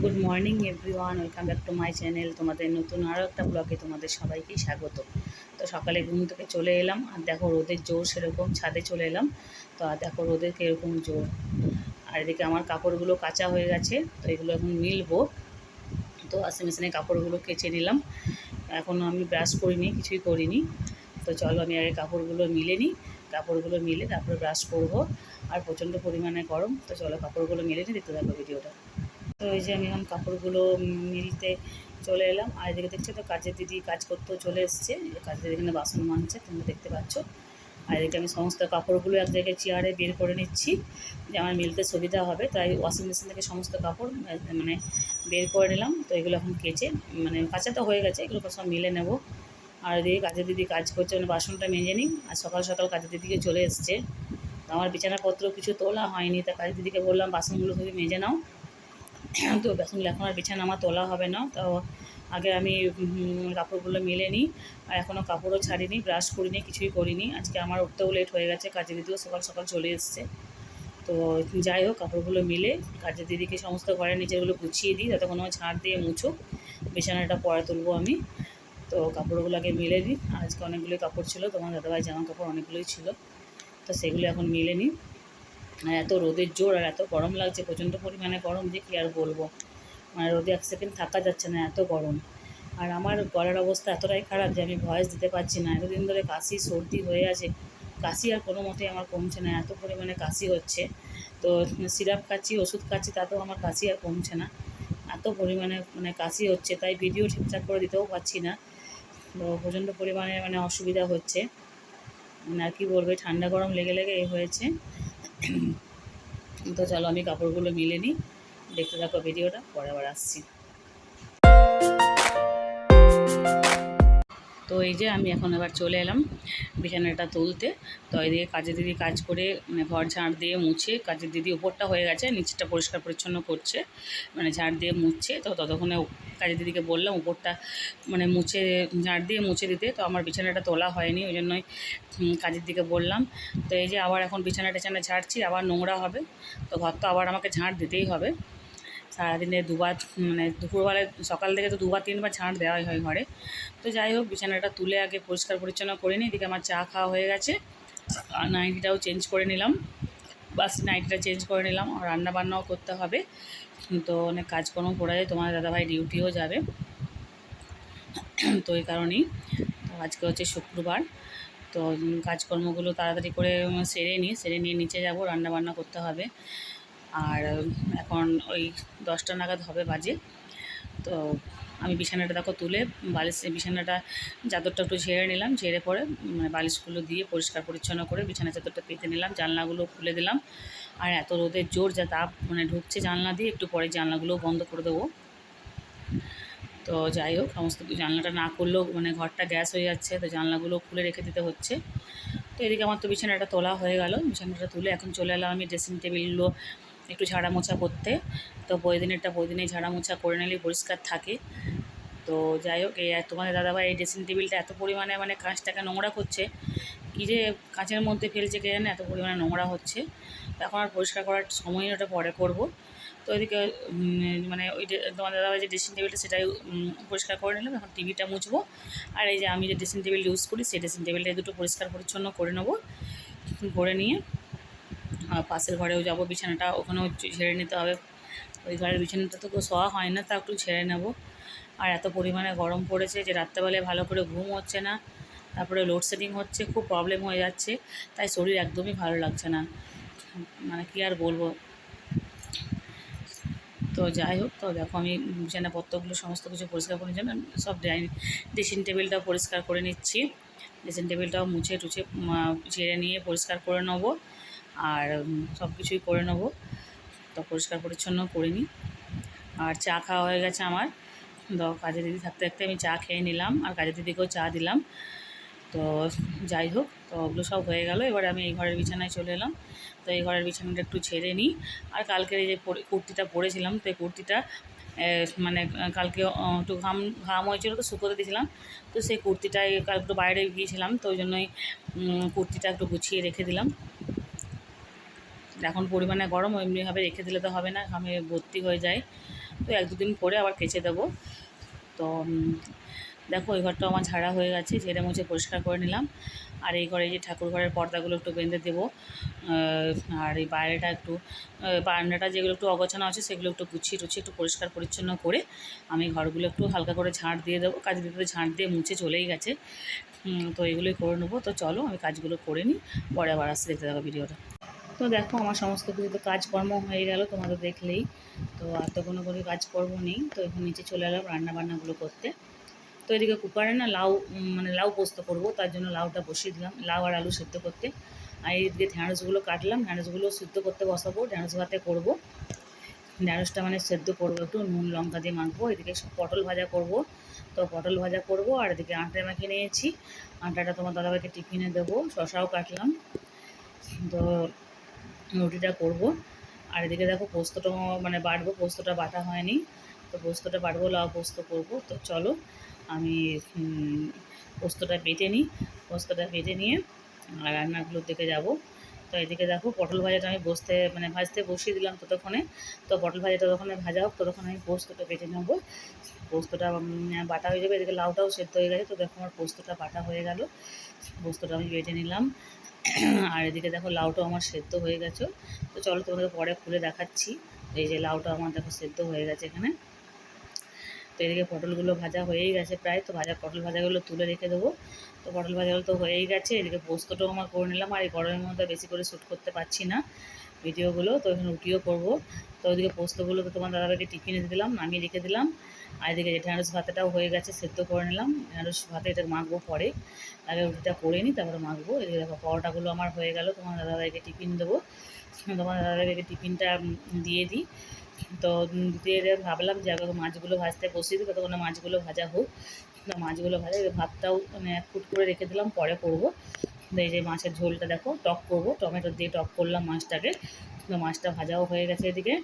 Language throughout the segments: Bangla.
Good morning everyone, welcome back to my channel. তোমাদের নতুন আরও একটা ব্লগে তোমাদের সবাইকেই স্বাগত। তো সকালে ঘুম থেকে চলে এলাম, আর দেখো রোদের জোর সেরকম, ছাদে চলে এলাম। তো আর দেখো রোদের কীরকম জোর। আর এদিকে আমার কাপড়গুলো কাচা হয়ে গেছে, তো এগুলো এখন মিলবো। তো ওয়াশিং মেশিনে কাপড়গুলো কেচে নিলাম। এখনও আমি ব্রাশ করিনি, কিছুই করিনি। তো চলো আমি আগে কাপড়গুলো মিলে নিই। কাপড়গুলো মিলে তারপরে ব্রাশ করব। আর প্রচণ্ড পরিমাণে গরম, তো চলো কাপড়গুলো মিলে নিই, দেখতে থাকো ভিডিওটা। তো এই যে আমি এখন কাপড়গুলো মিলতে চলে এলাম। আর এদিকে দেখছো তো কাজের দিদি কাজ করতেও চলে এসছে। কাজের দিদি এখানে বাসন মাজছে, তোমরা দেখতে পাচ্ছ। আর এদিকে আমি সমস্ত কাপড়গুলো এক জায়গায় চেয়ারে বের করে নিচ্ছি, যে আমার মিলতে সুবিধা হবে। তাই ওয়াশিং মেশিন থেকে সমস্ত কাপড় মানে বের করে নিলাম। তো এগুলো এখন কেচে কাঁচা তো হয়ে গেছে, এগুলো সব মিলে নেব। আর এদিকে কাজের দিদি কাজ করছে, মানে বাসনটা মেজে নিই। আর সকাল সকাল কাজের দিদিকে চলে এসছে। আমার বিছানাপত্র কিছু তোলা হয়নি, তা কাজের দিদিকে বললাম বাসনগুলো তুমি মেজে নাও। তো বাসনগুলো এখন আর বিছানা আমার তোলা হবে না। তো আগে আমি কাপড়গুলো মেলে নিই। আর এখনও কাপড়ও ছাড়িনি, ব্রাশ করিনি, কিছুই করিনি। আজকে আমার উঠতেও লেট হয়ে গেছে, কাজের দিদিও সকাল সকাল চলে এসছে। তো যাই হোক, কাপড়গুলো মিলে কাজের দিদিকে সমস্ত ঘরের নিচেগুলো গুছিয়ে দিই, ততক্ষণ আমার ঝাড় দিয়ে মুছুক, বিছানাটা পরে তুলবো আমি। তো কাপড়গুলো আগে মিলে দিই। আজকে অনেকগুলোই কাপড় ছিল, তোমার দাদাভাই জামা কাপড় অনেকগুলোই ছিল। তো সেগুলো এখন মিলে নিই। আর এত রোদের জোর আর এত গরম লাগছে, প্রচণ্ড পরিমাণে গরম, যে কী আর বলবো। মানে রোদে এক সেকেন্ড থাকা যাচ্ছে না, এত গরম। আর আমার গলার অবস্থা এতটাই খারাপ যে আমি ভয়েস দিতে পারছি না। এতদিন ধরে কাশি সর্দি হয়ে আছে, কাশি আর কোনো মতেই আমার কমছে না, এত পরিমাণে কাশি হচ্ছে। তো সিরাপ খাচ্ছি, ওষুধ খাচ্ছি, তাতেও আমার কাশি আর কমছে না। এত পরিমাণে কাশি হচ্ছে, তাই ভিডিও ঠিকঠাক করে দিতেও পারছি না। তো প্রচণ্ড পরিমাণে অসুবিধা হচ্ছে। আর কী বলবে, ঠান্ডা গরম লেগে লেগে হয়েছে। তো চলো আমি কাপড়গুলো মিলে নিই, দেখতে থাকো ভিডিওটা, পরে আবার আসছি। তো এই যে আমি এখন এবার চলে এলাম বিছানাটা তুলতে। তো এদিকে কাজের দিদি কাজ করে ঘর ঝাড় দিয়ে মুছে, কাজের দিদি উপরটা হয়ে গেছে, নিচেটা পরিষ্কার পরিচ্ছন্ন করছে, ঝাড় দিয়ে মুছছে। তো ততক্ষণে কাজের দিদিকে বললাম উপরটা মুছে, ঝাড় দিয়ে মুছে দিতে। তো আমার বিছানাটা তোলা হয়নি, ওই জন্যই কাজের দিকে বললাম। তো এই যে আবার এখন বিছানা টিছানা ঝাড়ছি, আবার নোংরা হবে। তো ঘর তো আবার আমাকে ঝাড় দিতেই হবে। সারাদিনে দুবার, দুপুরবেলায় সকাল থেকে তো দুবার তিনবার ঝাঁট দেওয়াই হয় ঘরে। তো যাই হোক, বিছানাটা তুলে আগে পরিষ্কার পরিচ্ছন্ন করে নিই। এদিকে আমার চা খাওয়া হয়ে গেছে, আর নাইটিটাও চেঞ্জ করে নিলাম। বাস নাইটিটা চেঞ্জ করে নিলাম, আর রান্নাবান্নাও করতে হবে। তো অনেক কাজকর্ম পড়ে যায়, তোমার দাদাভাই ডিউটিও যাবে। তো এই কারণেই আজকে হচ্ছে শুক্রবার। তো কাজকর্মগুলো তাড়াতাড়ি করে সেরে নিয়ে নিচে যাব, রান্নাবান্না করতে হবে। আর এখন ওই 10টা নাগাদ হবে বাজে। তো আমি বিছানাটা দেখো তুলে বিছানাটা চাদরটা একটু ঝেড়ে নিলাম, ঝেড়ে পরে বালিশগুলো দিয়ে পরিষ্কার পরিচ্ছন্ন করে বিছানা চাদরটা পেতে নিলাম, জানলাগুলো খুলে দিলাম। আর এত রোদের জোর, যা তাপ ঢুকছে জানলা দিয়ে, একটু পরে জানলাগুলোও বন্ধ করে দেবো। তো যাই হোক, সমস্ত জানলাটা না করলেও ঘরটা গ্যাস হয়ে যাচ্ছে, তো জানলাগুলো খুলে রেখে দিতে হচ্ছে। তো এদিকে আমার তো বিছানাটা তোলা হয়ে গেল, বিছানাটা তুলে এখন চলে এলাম আমি ড্রেসিং টেবিলগুলো একটু ঝাড়া মোছা করতে। তো প্রতিদিনেই ঝাড়া মোছা করে নিলেই পরিষ্কার থাকে। তো যাই হোক, তোমাদের দাদাভাই এই ড্রেসিং টেবিলটা এত পরিমাণে কাঁচটাকে নোংরা করছে, কী যে কাঁচের মধ্যে ফেলছে কে জানে, এত পরিমাণে নোংরা হচ্ছে। এখন আর পরিষ্কার করার সময়, ওটা পরে করব। তো এদিকে ওই তোমাদের দাদাভাই যে ড্রেসিং টেবিলটা, সেটাই পরিষ্কার করে নিলাম। এখন টিভিটা মুছবো। আর এই যে আমি যে ড্রেসিং টেবিল ইউজ করি, সেই ড্রেসিং টেবিলটা দুটো পরিষ্কার পরিচ্ছন্ন করে নেবো। করে নিয়ে পাশের ঘরেও যাব, বিছানাটা ওখানেও ঝেড়ে নিতে হবে। ওই ঘরের বিছানাটা তো শোয়া হয় না, তা একটু ঝেড়ে নেব। আর এত পরিমাণে গরম পড়েছে যে রাত্রেবেলায় ভালো করে ঘুম হচ্ছে না, তারপরে লোডশেডিং হচ্ছে, খুব প্রবলেম হয়ে যাচ্ছে। তাই শরীর একদমই ভালো লাগছে না, কী আর বলবো। তো যাই হোক, তো দেখো আমি বিছানাপত্রগুলো সমস্ত কিছু পরিষ্কার করে জন্য সব ড্রেসিং টেবিলটাও পরিষ্কার করে নিচ্ছি। ড্রেসিং টেবিলটাও মুছে টুছে ঝেড়ে নিয়ে পরিষ্কার করে নেব। আর সব কিছুই করে নেব। তো পরিষ্কার পরিচ্ছন্ন করে নিই। আর চা খাওয়া হয়ে গেছে আমার। তো কাজের দিদি থাকতে থাকতে আমি চা খেয়ে নিলাম, আর কাজের দিদিকেও চা দিলাম। তো যাই হোক, তো ওগুলো সব হয়ে গেল। এবারে আমি এই ঘরের বিছানায় চলে এলাম। তো এই ঘরের বিছানাটা একটু ছেড়ে নিই। আর কালকের এই যে কুর্তিটা পরেছিলাম, তো এই কুর্তিটা কালকে একটু ঘাম হয়েছিল, তো শুকোতে দিয়েছিলাম। তো সেই কুর্তিটাই কাল একটু বাইরে গিয়েছিলাম, তো ওই জন্যই কুর্তিটা একটু গুছিয়ে রেখে দিলাম। এখন পরিমাণে গরম, এমনিভাবে রেখে দিলে তো হবে না, ঘামে ভর্তি হয়ে যায়। তো 1-2 দিন পরে আবার কেচে দেবো। তো দেখো ওই ঘরটাও আমার ঝাড়া হয়ে গেছে, ঝেড়ে মুছে পরিষ্কার করে নিলাম। আর এই ঘরে যে ঠাকুর ঘরের পর্দাগুলো একটু বেঁধে দেবো। আর এই বাইরেটা একটু বারান্দাটা যেগুলো একটু অগোছানো আছে সেগুলো একটু গুছিয়ে টুছিয়ে একটু পরিষ্কার পরিচ্ছন্ন করে আমি ঘরগুলো একটু হালকা করে ঝাঁট দিয়ে দেবো। কাজ দিতে ঝাঁট দিয়ে মুছে চলেই গেছে। তো এগুলোই করে নেবো। তো চলো আমি কাজগুলো করে নিই, পরে আবার আসতে দেখতে থাকো ভিডিওটা। তো দেখো আমার সমস্ত কিছু তো কাজকর্ম হয়ে গেল তোমাদের দেখলেই। তো আর তো কোনো কাজকর্ম নেই। তো এখন নিচে চলে এলাম রান্নাবান্নাগুলো করতে। তো এদিকে কুকারে না লাউ মানে লাউ পোস্ত করবো, তার জন্য লাউটা বসিয়ে দিলাম, লাউ আর আলু সেদ্ধ করতে। আর এইদিকে ঢ্যাঁড়সগুলো কাটলাম, ঢ্যাঁড়সগুলো সিদ্ধ করতে বসাবো, ঢ্যাঁড়স ভাতে করবো। ঢ্যাঁড়সটা মানে সেদ্ধ করবো, একটু নুন লঙ্কা দিয়ে মাখবো। এদিকে পটল ভাজা করব। তো পটল ভাজা করব। আর এদিকে আটা মাখিয়ে নিয়েছি, আটাটা তোমার দাদাভাইকে টিফিনে দেবো। শশাও কাটলাম। তো রুটিটা করব। আর এদিকে দেখো পোস্তটা মানে বাটবো, পোস্তটা বাটা হয়নি। তো পোস্তটা বাটবো, লাউ পোস্ত করব। তো চলো আমি পোস্তটা বেটে নিই। পোস্তটা বেটে নিয়ে আর রান্নাগুলোর দিকে যাব। তো এদিকে দেখো পটল ভাজাটা আমি ভাজতে বসিয়ে দিলাম ততক্ষণে। তো পটল ভাজাটা ততক্ষণে ভাজা হোক, ততক্ষণে আমি পোস্তটা বেটে নেবো। পোস্তটা বাটা হয়ে যাবে। এদিকে লাউটাও সেদ্ধ হয়ে গেছে। তো দেখো আমার পোস্তটা বাটা হয়ে গেল, পোস্তটা আমি বেটে নিলাম। আর এদিকে দেখো লাউটাও আমার সেদ্ধ হয়ে গেছে। তো চলো তোমাদের পরে খুলে দেখাচ্ছি। এই যে লাউটা আমার দেখো সেদ্ধ হয়ে গেছে এখানে। তো এদিকে পটলগুলো ভাজা হয়েই গেছে প্রায়। তো পটল ভাজাগুলো তুলে রেখে দেবো। তো পটল ভাজাগুলো তো হয়েই গেছে। এদিকে পোস্তটাও আমার করে নিলাম। আর এই গরমের মধ্যে বেশি করে শ্যুট করতে পারছি না ভিডিওগুলো, তো এখানে রুটিও করবো। তো ওইদিকে পোস্তগুলো তো তোমার দাদাভাইকে টিফিনে দিলাম, নামিয়ে রেখে দিলাম। আর এদিকে ঢ্যাঁড়স ভাতাটাও হয়ে গেছে, সেদ্ধ করে নিলাম। ঢ্যাঁড়স ভাতে এটা মাখবো পরে, আগে রুটিটা করে নিই তারপরে মাখবো। এদিকে দেখো পরোটাগুলো আমার হয়ে গেল, তোমার দাদাভাইকে টিফিন দেবো। তোমার দাদাভাইকে টিফিনটা দিয়ে দিই। তো দিয়ে ভাবলাম যে আগে মাছগুলো ভাজতে বসিয়ে দিই, ততক্ষণে মাছগুলো ভাজা হোক। তো মাছগুলো ভাজা, ভাতটাও মানে 1 ফুট করে রেখে দিলাম, পরে করবো। এই যে মাছের ঝোলটা দেখো টক করবো, টমেটো দিয়ে টক করলাম মাছটাকে। তো মাছটা ভাজাও হয়ে গেছে এদিকে।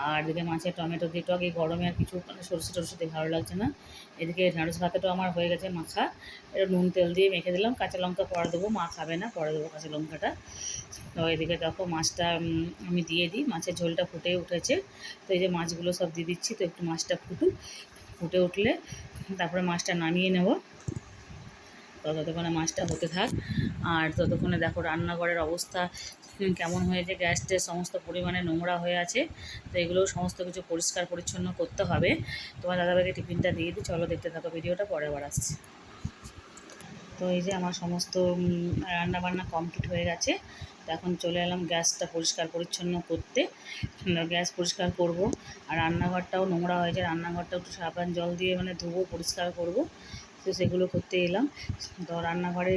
আর এদিকে মাছের টমেটো দিয়ে টক, এই গরমে আর কিছু মানে সরষে টরষে দিয়ে ভালো লাগছে না। এদিকে ঢ্যাঁড়স ভাতাটাও আমার হয়ে গেছে মাখা, এটা নুন তেল দিয়ে মেখে দিলাম। কাঁচা লঙ্কা পরে দেবো, মা খাবে না, পরে দেবো কাঁচা লঙ্কাটা। তো এদিকে দেখো মাছটা আমি দিয়ে দিই, মাছের ঝোলটা ফুটে উঠেছে। তো এই যে মাছগুলো সব দিয়ে দিচ্ছি। তো একটু মাছটা ফুটে উঠলে তারপরে মাছটা নামিয়ে নেব। তো ততক্ষণে মাছটা হতে থাক। আর ততক্ষণে দেখো রান্নাঘরের অবস্থা কেমন হয়েছে, গ্যাসের সমস্ত পরিমাণে নোংরা হয়ে আছে। তো এগুলো সমস্ত কিছু পরিষ্কার পরিচ্ছন্ন করতে হবে। তোমার দাদাভাইকে টিফিনটা দিয়ে দিই, চলো দেখতে থাকো ভিডিওটা, পরে আবার আসছি। তো এই যে আমার সমস্ত রান্নাবান্না কমপ্লিট হয়ে গেছে। তো এখন চলে এলাম গ্যাসটা পরিষ্কার পরিচ্ছন্ন করতে, গ্যাস পরিষ্কার করব। আর রান্নাঘরটাও নোংরা হয়েছে, রান্নাঘরটাও একটু সাবান জল দিয়ে মানে ধুবো, পরিষ্কার করব। তো সেগুলো করতে এলাম। তো রান্নাঘরে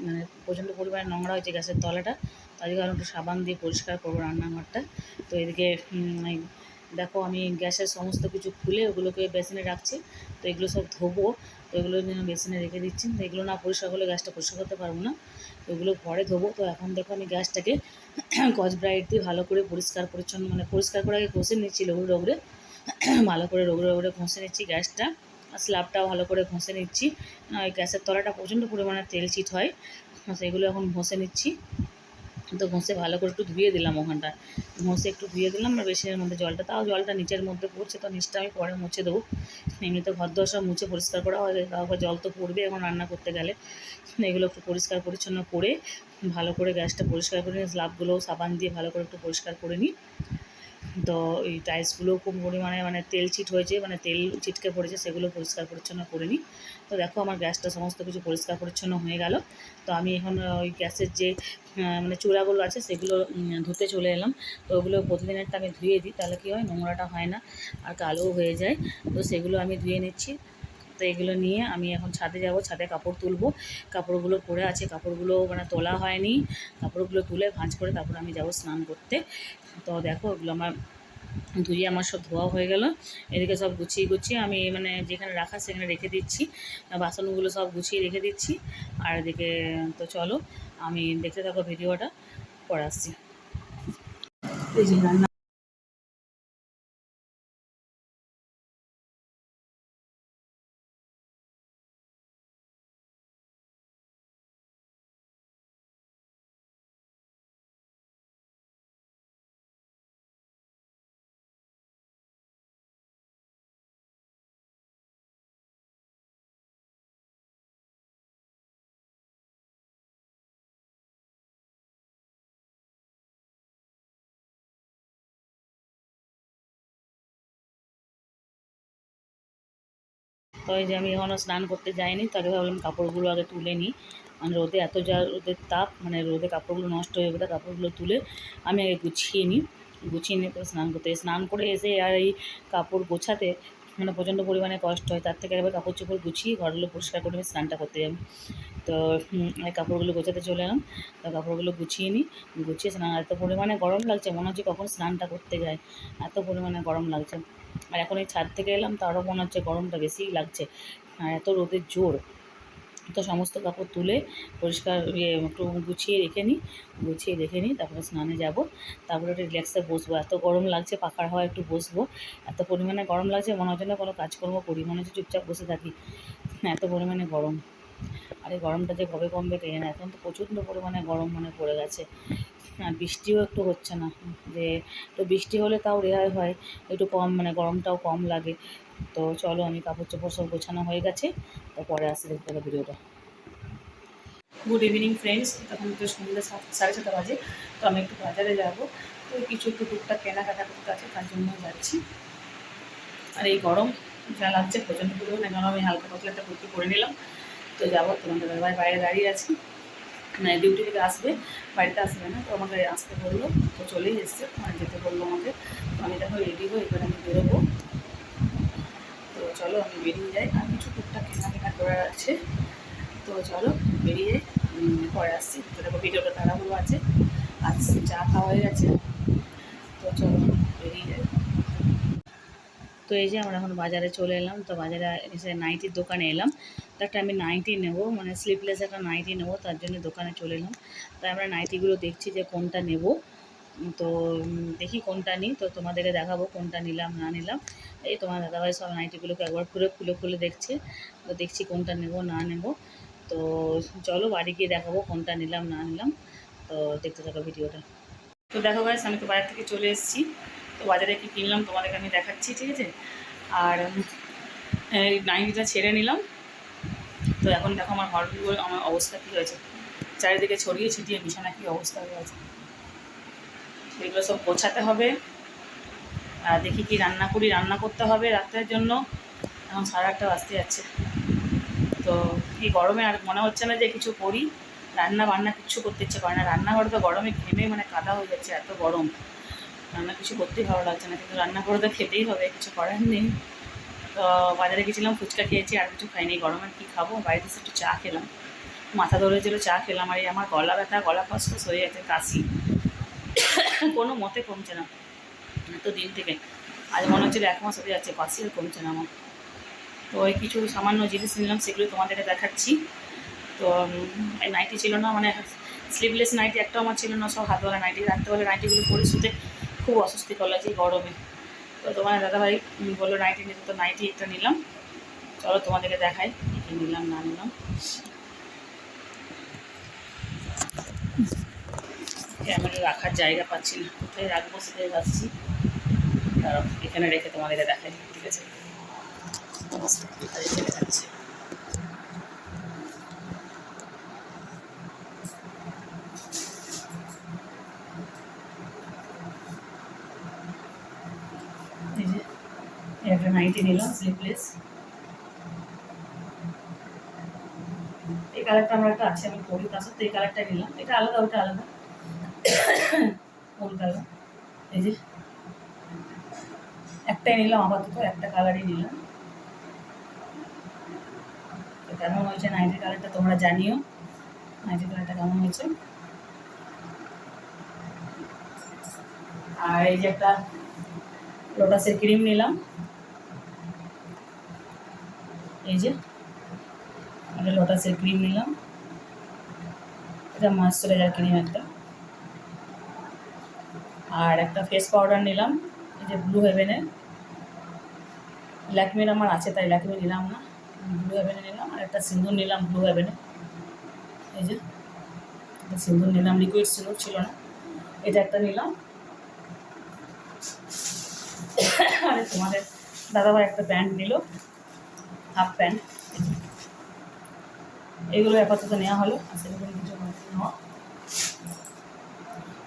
মানে প্রচণ্ড পরিমাণে নোংরা হয়েছে গ্যাসের তলাটা, তাই কারণে একটু সাবান দিয়ে পরিষ্কার করবো রান্নাঘরটা। তো এদিকে দেখো আমি গ্যাসের সমস্ত কিছু খুলে ওগুলোকে বেসিনে রাখছি। তো এগুলো সব ধোবো। তো এগুলো বেসিনে রেখে দিচ্ছি। তো এগুলো না পরিষ্কার করলে গ্যাসটা পরিষ্কার করতে পারবো না। তো এগুলো পরে ধোবো। তো এখন দেখো আমি গ্যাসটাকে স্কচ ব্রাইট দিয়ে ভালো করে পরিষ্কার পরিচ্ছন্ন মানে পরিষ্কার করে আগে ঘষে নিচ্ছি, রোগড়ে ভালো করে রোগড়ে ঘষে নিচ্ছি গ্যাসটা। স্ল্যাবটাও ভালো করে ঘষে নিচ্ছি। ওই গ্যাসের তলাটা প্রচণ্ড পরিমাণে তেল চিট হয়, সেগুলো এখন ঘষে নিচ্ছি। তো ঘষে ভালো করে একটু ধুয়ে দিলাম ওখানটা, ঘষে একটু ধুয়ে দিলাম আর বেসিনের মধ্যে জলটা, তাও জলটা নিচের মধ্যে পড়ছে। তো নিচটা আমি পরে মুছে দেবো। এমনিতে ঘর দোর সব মুছে পরিষ্কার করা হয়, তারপর জল তো পড়বে এখন রান্না করতে গেলে। এগুলো একটু পরিষ্কার পরিচ্ছন্ন করে ভালো করে গ্যাসটা পরিষ্কার করে নিই, স্ল্যাবগুলোও সাবান দিয়ে ভালো করে একটু পরিষ্কার করে নিই। তো এই টাইলসগুলো খুব পরিমাণে মানে তেল চিট হয়েছে, মানে তেল চিটকে পড়েছে, সেগুলো পরিষ্কার পরিচ্ছন্ন করে নিই। তো দেখো আমার গ্যাসটা সমস্ত কিছু পরিষ্কার পরিচ্ছন্ন হয়ে গেল। তো আমি এখন ওই গ্যাসের যে মানে চূড়াগুলো আছে সেগুলো ধুতে চলে এলাম। তো ওগুলো প্রতিদিনেরটা আমি ধুয়ে দিই, তাহলে কী হয় নোংরাটা হয় না আর কালোও হয়ে যায়। তো সেগুলো আমি ধুয়ে নিচ্ছি। তো এগুলো নিয়ে আমি এখন ছাদে যাব, ছাদে কাপড় তুলবো। কাপড়গুলো পরে আছে, কাপড়গুলো মানে তোলা হয়নি, কাপড়গুলো তুলে ভাঁজ করে তারপর আমি যাব স্নান করতে। তো দেখো ওগুলো ধুয়ে আমার সব ধোয়া হয়ে গেল। এদিকে সব গুছিয়ে গুছিয়ে আমি মানে যেখানে রাখা সেখানে রেখে দিচ্ছি, বাসনগুলো সব গুছিয়ে রেখে দিচ্ছি। আর এদিকে তো চলো আমি দেখতে থাকো ভিডিওটা, পরে আসছি। এই যে রান্না তো এই যে আমি এখনও স্নান করতে যাইনি, তাকে ভাবলাম কাপড়গুলো আগে তুলে নিই, মানে রোদে এত যা রোদের তাপ, মানে রোদে কাপড়গুলো নষ্ট হয়ে যাবে, কাপড়গুলো তুলে আমি আগে গুছিয়ে নিই, গুছিয়ে নিয়ে পরে স্নান করে এসে আর এই কাপড় গোছাতে মানে প্রচণ্ড পরিমাণে কষ্ট হয়, তার থেকে একবার কাপড় চোপড় গুছিয়ে ঘরগুলো পরিষ্কার করে আমি স্নানটা করতে যাবো। তো এই কাপড়গুলো গোছাতে চলে এলাম, তো কাপড়গুলো গুছিয়ে নিই, গুছিয়ে স্নান, এত পরিমাণে গরম লাগছে মনে হচ্ছে কখন স্নানটা করতে যাই, এত পরিমাণে গরম লাগছে। আর এখন এই ছাদ থেকে এলাম তো আরও মনে হচ্ছে গরমটা বেশিই লাগছে, আর এত রোদের জোর। তো সমস্ত কাপড় তুলে পরিষ্কার একটু গুছিয়ে রেখে নিই তারপরে স্নানে যাব, তারপরে একটু রিল্যাক্সে বসবো, এত গরম লাগছে, পাখার হাওয়া একটু বসবো, এত পরিমাণে গরম লাগছে মনে হচ্ছে না কোনো কাজকর্ম করি, মনে হচ্ছে চুপচাপ বসে থাকি, এত পরিমাণে গরম। আর এই গরমটা যে কবে কমবে কে জানে, এখন তো প্রচণ্ড পরিমাণে গরম মানে পড়ে গেছে। আর বৃষ্টিও একটু হচ্ছে না, যে একটু বৃষ্টি হলে তাও রেহাই হয়, একটু কম মানে গরমটাও কম লাগে। তো চলো, আমি কাপড় চোপড় সব গোছানো হয়ে গেছে, তো পরে আসতে দেখতে হবে ভিডিওটা। গুড ইভিনিং ফ্রেন্ডস, তখন তো সন্ধ্যা 7:30 বাজে, তো আমি একটু বাজারে যাব, তো কিছু একটু টুকটাক কেনাকাটা করতে আছে, তার জন্য যাচ্ছি। আর এই গরম যা লাগছে প্রচণ্ড পরিমাণে, কারণ আমি হালকা পাতলা একটা কুর্তি করে নিলাম, তো যাবো, তোমাদের দাদাভাই বাইরে দাঁড়িয়ে আছি, মানে ডিউটি থেকে আসবে, বাড়িতে আসবে না, তো আমাকে আসতে বললো, তো চলেই এসছে, মানে যেতে বললো আমাকে, তো আমি দেখো রেডি হয়ে এবার আমি বেরোবো। তো চলো আমি বেরিয়ে যাই, আর কিছু টুকটাক কেনাকাটা করার আছে, তো চলো বেরিয়ে পরে আসছি। তো দেখো ভিডিওটা তাড়াহুড়ো আছে, আজ চা খাওয়া হয়ে গেছে, তো চলো বেরিয়ে যাই। তো এই যে আমরা এখন বাজারে চলে এলাম, তো বাজারে এসে নাইটির দোকানে এলাম, তো একটা আমি নাইটি নেবো, মানে স্লিপলেস একটা নাইটি নেবো, তার জন্য দোকানে চলে এলাম। তাই আমরা নাইটিগুলো দেখছি যে কোনটা নেব, তো দেখি কোনটা নিই, তো তোমাদেরকে দেখাবো কোনটা নিলাম না নিলাম। এই তোমার দাদাভাই সব নাইটিগুলোকে একবার খুলে খুলে দেখছে, তো দেখছি কোনটা নেব না নেব। তো চলো বাড়ি গিয়ে দেখাবো কোনটা নিলাম না নিলাম, তো দেখতে থাকো ভিডিওটা। তো দেখো গাইস, আমি তো বাজার থেকে চলে এসেছি, তো বাজারে কী কিনলাম তোমাদেরকে আমি দেখাচ্ছি, ঠিক আছে। আর এই নাইটিটা ছেড়ে নিলাম, তো এখন দেখো আমার ঘরগুলো আমার অবস্থা কী হয়েছে, চারিদিকে ছড়িয়ে ছিটিয়ে বিছানা কী অবস্থা হয়ে আছে, এগুলো সব গোছাতে হবে। আর দেখি কি রান্না করতে হবে রাত্রের জন্য, এখন 8:30 বাজতে যাচ্ছে, তো এই গরমে আর মনে হচ্ছে না যে কিছু করি, রান্না কিচ্ছু করতে ইচ্ছে করে না, রান্নাঘরে তো গরমে ঘেমে মানে কাদা হয়ে যাচ্ছে, এত গরম, রান্না কিছু করতেই ভালো লাগছে না, কিন্তু রান্না করে তো খেতেই হবে, কিছু করার নেই। তো বাজারে গেছিলাম, ফুচকা খেয়েছি, আর কিছু খাইনি, গরমে কী খাবো, বাড়িতে এসে একটু চা খেলাম, মাথা ধরেছিল চা খেলাম, আর এই আমার গলা ব্যথা, গলা ফসফস হয়ে গেছে, কাশি কোনো মতে কমছে না এত দিন থেকে, আজ মনে হচ্ছিল 1 মাস হয়ে যাচ্ছে, কাশি আর কমছে না আমার। তো ওই কিছু সামান্য জিনিস নিলাম, সেগুলো তোমাদেরকে দেখাচ্ছি। তো এই নাইটি ছিল না, মানে স্লিভলেস নাইটি একটাও আমার ছিল না, সব হাতওয়ালা নাইটি, রাত্রেবেলা নাইটিগুলো পরে শুতে খুব অস্বস্তিকর লাগছে গরমে। তো তোমার দাদাভাই বললো নাইটি নিতে, তো নাইটি একটা নিলাম, চলো তোমাদেরকে দেখাই কী নিলাম না নিলাম। ক্যামেরা রাখার জায়গা পাচ্ছি না, কোথায় রাখবো সেটাই ভাবছি, তারপর এখানে রেখে তোমাদেরকে দেখাই, ঠিক আছে। যাচ্ছে এই যে একটা নাইটি নিলাম স্লিভলেস, এই কালারটা আমার একটা আছে, আমি পরি, তার সাথে এই কালারটা নিলাম, এটা আলাদা ওটা আলাদা, কোন কালার, এই যে একটাই নিলাম, আপাতত একটা কালারই নিলাম। তো কেমন হয়েছে নাইটির কালারটা তোমরা জানিও, নাইটির কালারটা কেমন হয়েছে। আর এই যে একটা লোটাসের ক্রিম নিলাম, এই যে একটা লোটাসের ক্রিম নিলাম, এটা ময়েশ্চারাইজার ক্রিম একটা। আর একটা ফেস পাউডার নিলাম, এই যে ব্লু হেভেনের, ল্যাকমির আমার আছে তাই ল্যাকমি নিলাম না, ব্লু হেভেনে নিলাম। আর একটা সিঁদুর নিলাম ব্লু হেভেনে, এই যে একটা সিঁদুর নিলাম, লিকুইড সিঁদুর ছিল না, এটা একটা নিলাম। আরে তোমাদের দাদাভাই একটা প্যান্ট নিল, হাফ প্যান্ট, এইগুলো আপাতত নেওয়া হলো, আর সেরকম কিছু নেওয়া।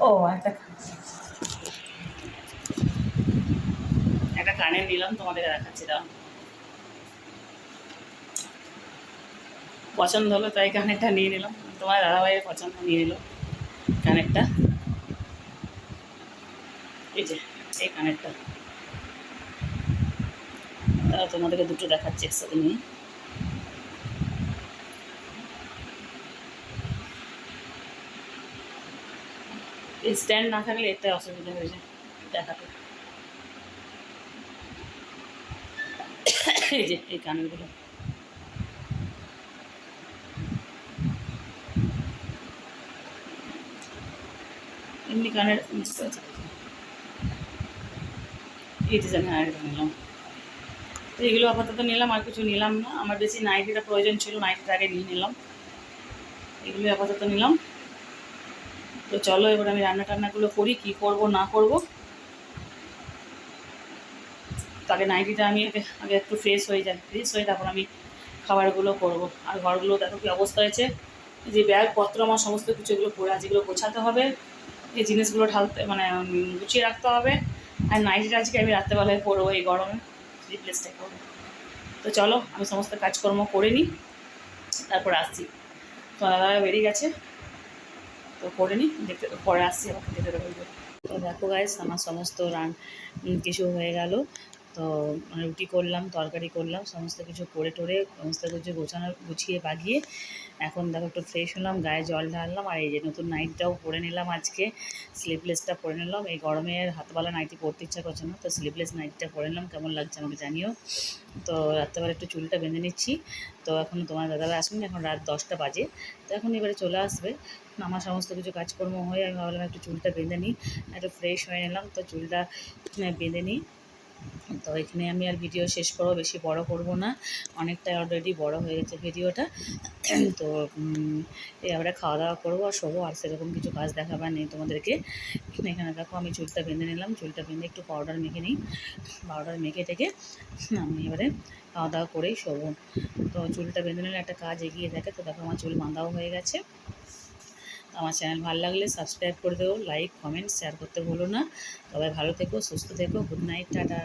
ও একটা কানের নিলাম, তোমাদের দেখাচ্ছি, দাও পছন্দ হলো তাই কানেরটা নিয়ে নিলাম, তোমার দাদাভাইয়ের পছন্দ নিয়ে নিল কানেরটা। এই যে এই কানেরটা তোমাদেরকে দুটো দেখাচ্ছি একসাথে নিয়ে। এই স্ট্যান্ড না থাকলে এটাই অসুবিধা হয়ে যায় দেখাতে। এই যে এই কানেরগুলো এমনি কানের এই ডিজাইনের আরেকটা নিলাম। তো এগুলো আপাতত নিলাম, আর কিছু নিলাম না। আমার বেশি নাইটিটা প্রয়োজন ছিল, নাইটিটা আগে নিয়ে নিলাম, এগুলো আপাতত নিলাম। তো চলো এবার আমি রান্না টান্নাগুলো করি, কী করব না করব। তাকে নাইটিটা আমি আগে একটু ফ্রেশ হয়ে যাই, ফ্রেশ হয়ে তারপর আমি খাবারগুলো করব। আর ঘরগুলো দেখো কী অবস্থা হয়েছে, যে ব্যাগপত্র আমার সমস্ত কিছু এগুলো পড়ে আছে, এগুলো গোছাতে হবে, এই জিনিসগুলো ঢালতে মানে গুছিয়ে রাখতে হবে। আর নাইটিটা আজকে আমি রাত্রেবেলায় পরবো এই গরমে, রিপ্লেসটাই করবো। তো চলো আমি সমস্ত কাজকর্ম করে নিই, তারপর আসছি। তো দাদা বেরিয়ে গেছে, তো করে নিই, দেখতে পরে আসছি আমাকে দেখতে দেবো। তো দেখো গাইস আমার সমস্ত কিছু হয়ে গেল। তো মানে রুটি করলাম, তরকারি করলাম, সমস্ত কিছু করে টোরে সমস্ত কিছু গুছিয়ে বাগিয়ে এখন দেখো একটু ফ্রেশ হলাম, গায়ে জল ঢাললাম। আর এই যে নতুন নাইটিটাও পরে নিলাম, আজকে স্লিভলেসটা পরে নিলাম। এই গরমে হাতওয়ালা নাইটি পরতে ইচ্ছা করছে না, তো স্লিভলেস নাইটিটা পরে নিলাম। কেমন লাগছে আমাকে জানিও। তো রাত্রেবেলা একটু চুলটা বেঁধে নিচ্ছি। তো এখন তোমার দাদাভাই আসবেন, এখন রাত 10টা বাজে, তো এখন এবারে চলে আসবে। আমার সমস্ত কিছু কাজকর্ম হয়ে আমি ভাবলাম একটু চুলটা বেঁধে নিই, একটু ফ্রেশ হয়ে নিলাম। তো চুলটা বেঁধে নিই। তো এখানে আমি আর ভিডিও শেষ করবো, বেশি বড় করব না, অনেকটাই অলরেডি বড় হয়ে গেছে ভিডিওটা। তো এবারে খাওয়া দাওয়া করবো আর শোবো, আর সেরকম কিছু কাজ দেখাবার নেই তোমাদেরকে। এখানে দেখো আমি চুলটা বেঁধে নিলাম, চুলটা বেঁধে একটু পাউডার মেখে নিই, পাউডার মেখে থেকে আমি এবারে খাওয়া দাওয়া করেই শোবো। তো চুলটা বেঁধে নিলে একটা কাজ এগিয়ে থাকে। তো দেখো আমার চুল বাঁধাও হয়ে গেছে। আমার চ্যানেল ভালো লাগলে সাবস্ক্রাইব করে দেবো, লাইক কমেন্ট শেয়ার করতে ভুলো না। সবাই ভালো থেকো, সুস্থ থেকো, গুড নাইট, টাটা।